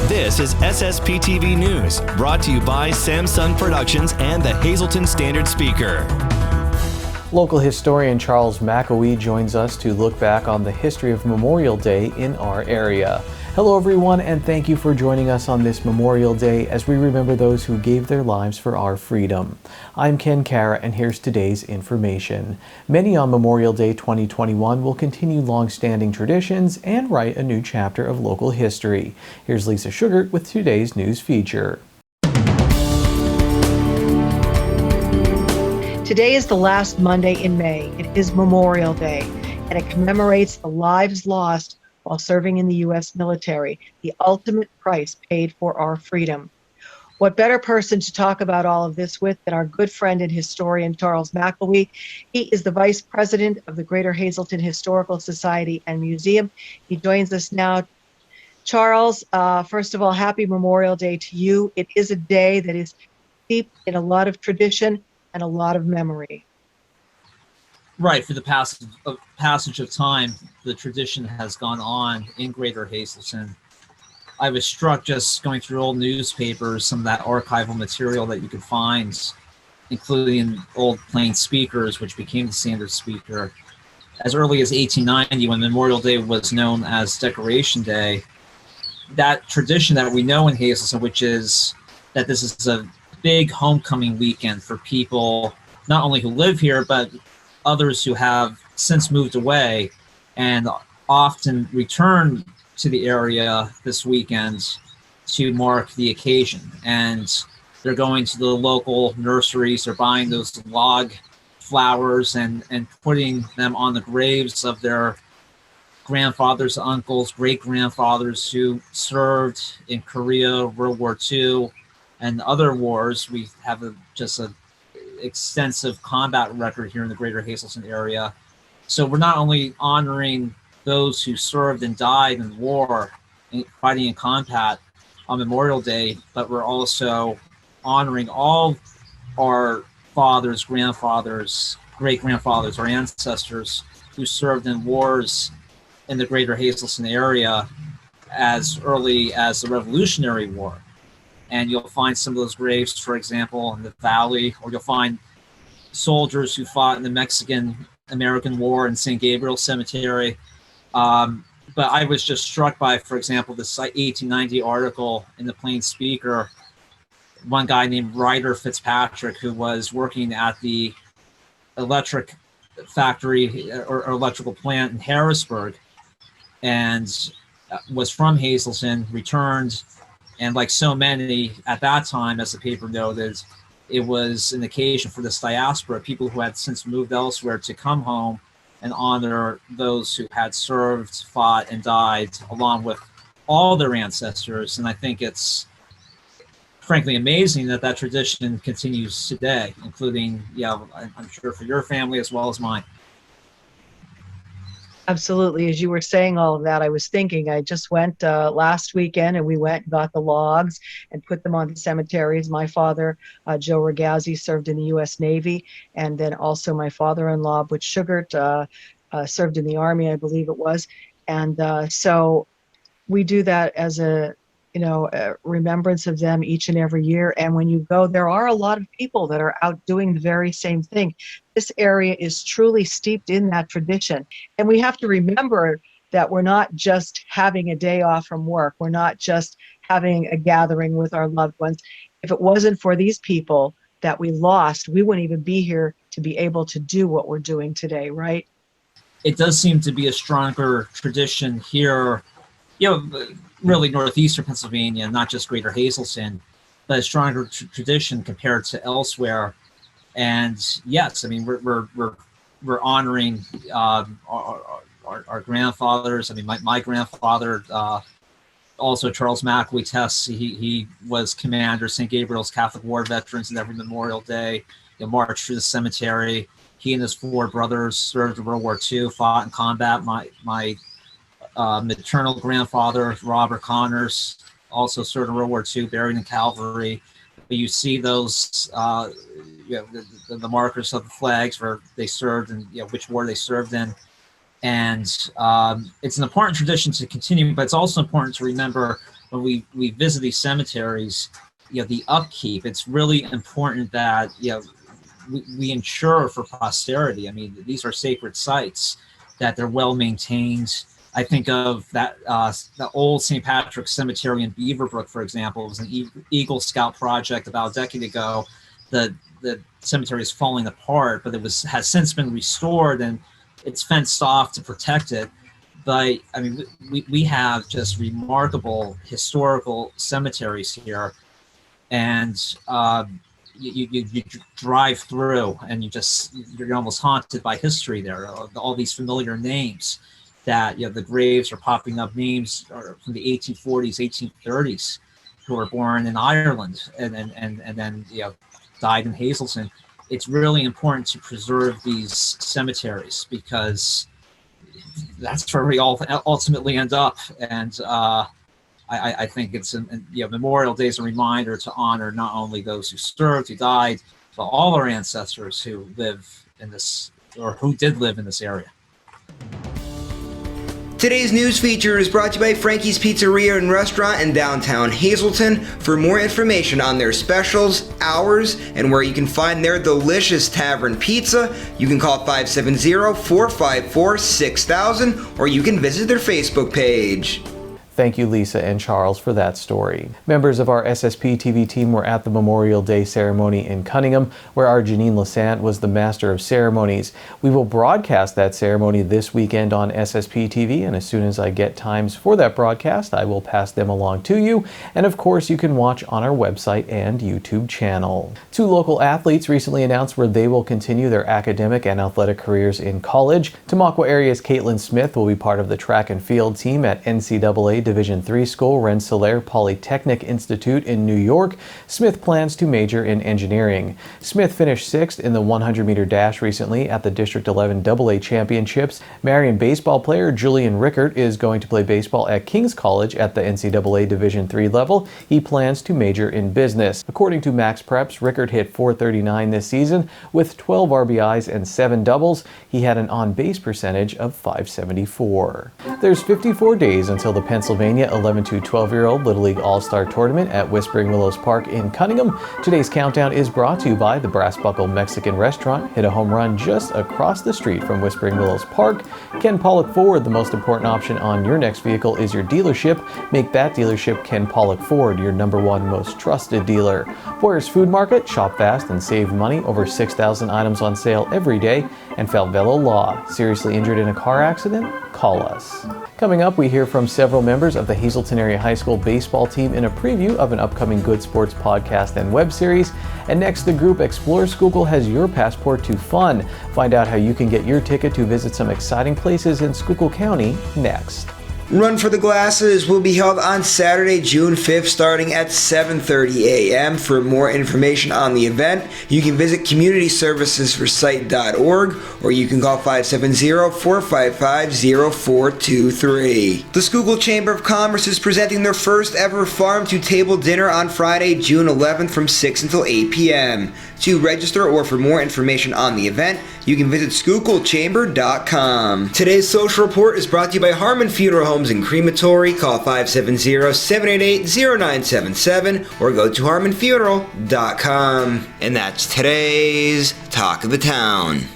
This is SSPTV News, brought to you by Samsung Productions and the Hazleton Standard Speaker. Local historian Charles McElwee joins us to look back on the history of Memorial Day in our area. Hello everyone, and thank you for joining us on this Memorial Day as we remember those who gave their lives for our freedom. I'm Ken Cara, and here's today's information. Many on Memorial Day 2021 will continue long-standing traditions and write a new chapter of local history. Here's Lisa Sugart with today's news feature. Today is the last Monday in May. It is Memorial Day, and it commemorates the lives lost while serving in the U.S. military, the ultimate price paid for our freedom. What better person to talk about all of this with than our good friend and historian Charles McElwee. He is the vice president of the Greater Hazleton Historical Society and Museum. He joins us now. Charles, first of all, happy Memorial Day to you. It is a day that is steeped in a lot of tradition and a lot of memory. Right, for the passage of time, the tradition has gone on in Greater Hazleton. I was struck just going through old newspapers, some of that archival material that you could find, including old plain speakers, which became the standard speaker. As early as 1890, when Memorial Day was known as Decoration Day, that tradition that we know in Hazleton, which is that this is a big homecoming weekend for people, not only who live here, but others who have since moved away and often return to the area this weekend to mark the occasion. And they're going to the local nurseries, they're buying those log flowers and putting them on the graves of their grandfathers, uncles, great-grandfathers who served in Korea, World War II, and other wars. We have just an extensive combat record here in the Greater Hazleton area. So we're not only honoring those who served and died in war, fighting in combat on Memorial Day, but we're also honoring all our fathers, grandfathers, great-grandfathers, our ancestors who served in wars in the Greater Hazleton area as early as the Revolutionary War. And you'll find some of those graves, for example, in the valley, or you'll find soldiers who fought in the Mexican-American War in St. Gabriel Cemetery. But I was just struck by, for example, this 1890 article in the Plain Speaker, one guy named Ryder Fitzpatrick, who was working at the electric factory or electrical plant in Harrisburg, and was from Hazleton, returned. And like so many at that time, as the paper noted, it was an occasion for this diaspora, people who had since moved elsewhere, to come home and honor those who had served, fought, and died, along with all their ancestors. And I think it's frankly amazing that that tradition continues today, including, yeah, I'm sure for your family as well as mine. Absolutely. As you were saying all of that, I was thinking, I just went last weekend and we went and got the logs and put them on the cemeteries. My father, Joe Ragazzi, served in the U.S. Navy, and then also my father-in-law, Butch Sugart, served in the Army, I believe it was. And so we do that as a remembrance of them each and every year. And when you go, there are a lot of people that are out doing the very same thing. This area is truly steeped in that tradition. And we have to remember that we're not just having a day off from work. We're not just having a gathering with our loved ones. If it wasn't for these people that we lost, we wouldn't even be here to be able to do what we're doing today, right? It does seem to be a stronger tradition here, really northeastern Pennsylvania, not just Greater Hazleton, but a stronger tradition compared to elsewhere. And yes, I mean, we're honoring our grandfathers. I mean, my grandfather, also Charles McElwee Tess, he was commander, St. Gabriel's Catholic War Veterans, and every Memorial Day, marched through the cemetery. He and his four brothers served in World War II, fought in combat. My maternal grandfather, Robert Connors, also served in World War II, buried in Calvary. but you see those, the markers of the flags where they served and which war they served in. And it's an important tradition to continue, but it's also important to remember when we visit these cemeteries, the upkeep. It's really important that we ensure for posterity. I mean, these are sacred sites, that they're well maintained. I think of that the old St. Patrick's Cemetery in Beaverbrook, for example. It was an Eagle Scout project about a decade ago. The cemetery is falling apart, but has since been restored, and it's fenced off to protect it. But I mean, we have just remarkable historical cemeteries here, and you drive through, and you're almost haunted by history there. All these familiar names that the graves are popping up, names from the 1840s, 1830s, who were born in Ireland and then died in Hazleton. It's really important to preserve these cemeteries because that's where we all ultimately end up. And I think it's Memorial Day is a reminder to honor not only those who served, who died, but all our ancestors who live in this, or who did live in this area. Today's news feature is brought to you by Frankie's Pizzeria and Restaurant in downtown Hazleton. For more information on their specials, hours, and where you can find their delicious tavern pizza, you can call 570-454-6000 or you can visit their Facebook page. Thank you, Lisa and Charles, for that story. Members of our SSPTV team were at the Memorial Day ceremony in Cunningham, where our Janine Lassant was the master of ceremonies. We will broadcast that ceremony this weekend on SSPTV, and as soon as I get times for that broadcast, I will pass them along to you. And of course, you can watch on our website and YouTube channel. 2 local athletes recently announced where they will continue their academic and athletic careers in college. Tamaqua area's Caitlin Smith will be part of the track and field team at NCAA Division III school Rensselaer Polytechnic Institute in New York. Smith plans to major in engineering. Smith finished 6th in the 100-meter dash recently at the District 11 AA Championships. Marion baseball player Julian Rickert is going to play baseball at King's College at the NCAA Division III level. He plans to major in business. According to Max Preps, Rickert hit .439 this season with 12 RBIs and 7 doubles. He had an on-base percentage of .574. There's 54 days until the Pennsylvania 11 to 12-year-old Little League All-Star Tournament at Whispering Willows Park in Cunningham. Today's countdown is brought to you by the Brass Buckle Mexican Restaurant. Hit a home run just across the street from Whispering Willows Park. Ken Pollock Ford, the most important option on your next vehicle is your dealership. Make that dealership Ken Pollock Ford, your #1 most trusted dealer. Boyer's Food Market, shop fast and save money. Over 6,000 items on sale every day. And Falvello Law, seriously injured in a car accident? Call us. Coming up, we hear from several members of the Hazleton Area High School baseball team in a preview of an upcoming Good Sports podcast and web series. And next, the group Explore Schuylkill has your passport to fun. Find out how you can get your ticket to visit some exciting places in Schuylkill County next. Run for the Glasses will be held on Saturday, June 5th, starting at 7:30 a.m. For more information on the event, you can visit communityservicesforsite.org or you can call 570-455-0423. The Schuylkill Chamber of Commerce is presenting their first ever farm-to-table dinner on Friday, June 11th from 6 until 8 p.m. To register or for more information on the event, you can visit SchuylkillChamber.com. Today's social report is brought to you by Harmon Funeral Homes and Crematory. Call 570-788-0977 or go to harmonfuneral.com. And that's today's Talk of the Town.